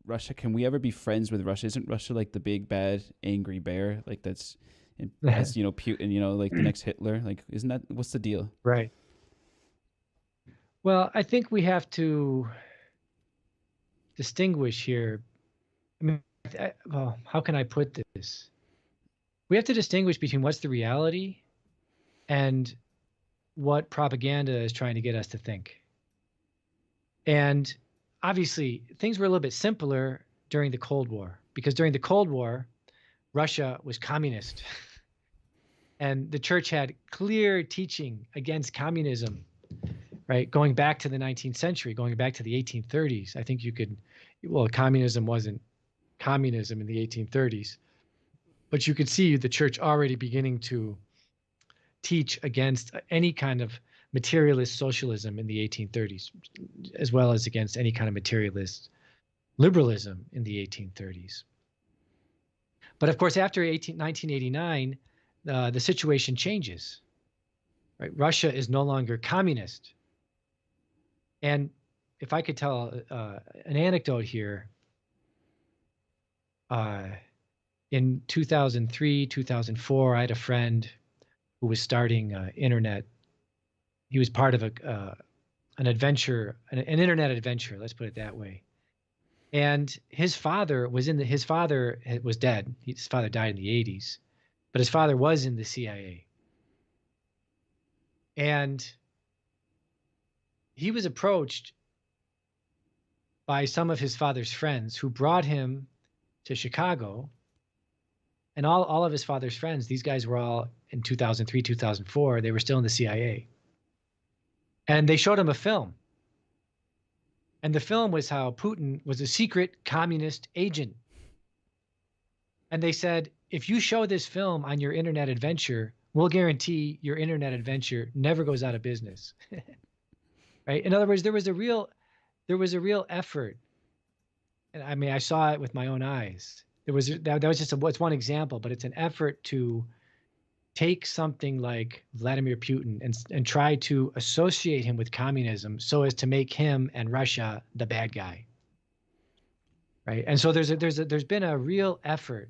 Russia, can we ever be friends with Russia? Isn't Russia like the big bad angry bear? Like that's as Putin, like the next Hitler. Like, isn't that what's the deal? Right. Well, I think we have to distinguish here. I mean, well, how can I put this? We have to distinguish between what's the reality and what propaganda is trying to get us to think. And obviously, things were a little bit simpler during the Cold War, because during the Cold War, Russia was communist. And the church had clear teaching against communism, right? Going back to the 19th century, going back to the 1830s. I think communism wasn't communism in the 1830s, but you could see the church already beginning to teach against any kind of materialist socialism in the 1830s, as well as against any kind of materialist liberalism in the 1830s. But of course, after 1989, the situation changes. Right? Russia is no longer communist. And if I could tell an anecdote here, in 2003, 2004, I had a friend who was starting internet. He was part of an adventure, an internet adventure. Let's put it that way. And his father was his father was dead. His father died in the 80s, but his father was in the CIA. And he was approached by some of his father's friends who brought him to Chicago. And all of his father's friends, these guys were all in 2003, 2004, they were still in the CIA. And they showed him a film. And the film was how Putin was a secret communist agent. And they said, if you show this film on your internet adventure, we'll guarantee your internet adventure never goes out of business. Right? In other words, there was a real effort. And I mean, I saw it with my own eyes. That was just it's one example, but it's an effort to take something like Vladimir Putin and try to associate him with communism so as to make him and Russia the bad guy. Right? And so there's been a real effort.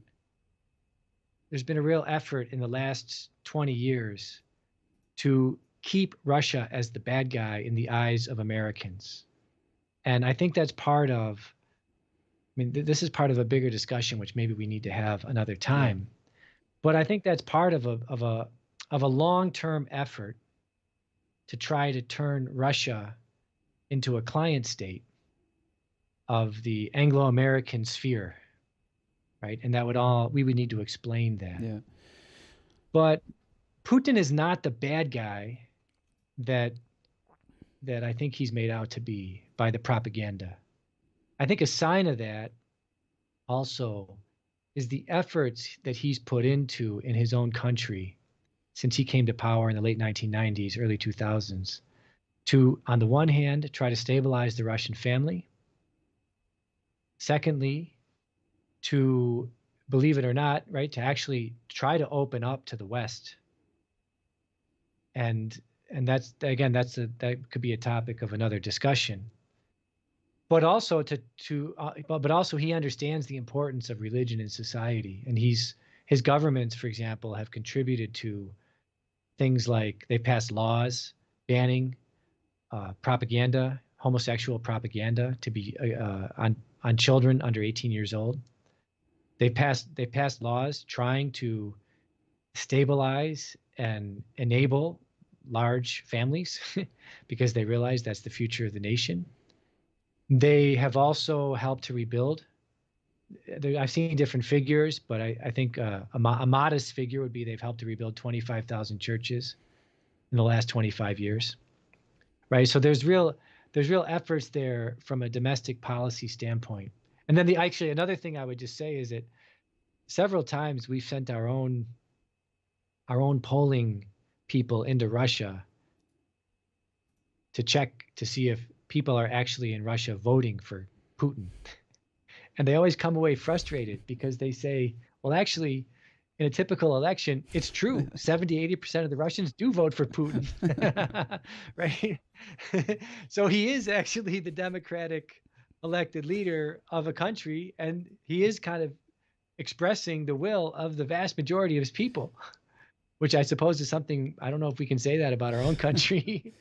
There's been a real effort in the last 20 years to keep Russia as the bad guy in the eyes of Americans. And I think that's part of, I mean, this is part of a bigger discussion, which maybe we need to have another time. But I think that's part of a long-term effort to try to turn Russia into a client state of the Anglo-American sphere, right? And we would need to explain that. Yeah. But Putin is not the bad guy that I think he's made out to be by the propaganda. I think a sign of that also is the efforts that he's put into in his own country since he came to power in the late 1990s, early 2000s, to, on the one hand, try to stabilize the Russian family. Secondly, to, believe it or not, right, to actually try to open up to the West. And that could be a topic of another discussion. But also but also he understands the importance of religion in society, and his governments, for example, have contributed to things like they passed laws banning propaganda, homosexual propaganda, to be on children under 18 years old. They passed laws trying to stabilize and enable large families because they realize that's the future of the nation. They have also helped to rebuild. I've seen different figures, but I think a modest figure would be they've helped to rebuild 25,000 churches in the last 25 years, right? So there's real efforts there from a domestic policy standpoint. And then actually another thing I would just say is that several times we've sent our own polling people into Russia to check to see if people are actually in Russia voting for Putin. And they always come away frustrated because they say, well, actually, in a typical election, it's true. 70-80% of the Russians do vote for Putin, right? So he is actually the Democratic elected leader of a country, and he is kind of expressing the will of the vast majority of his people, which I suppose is something I don't know if we can say that about our own country.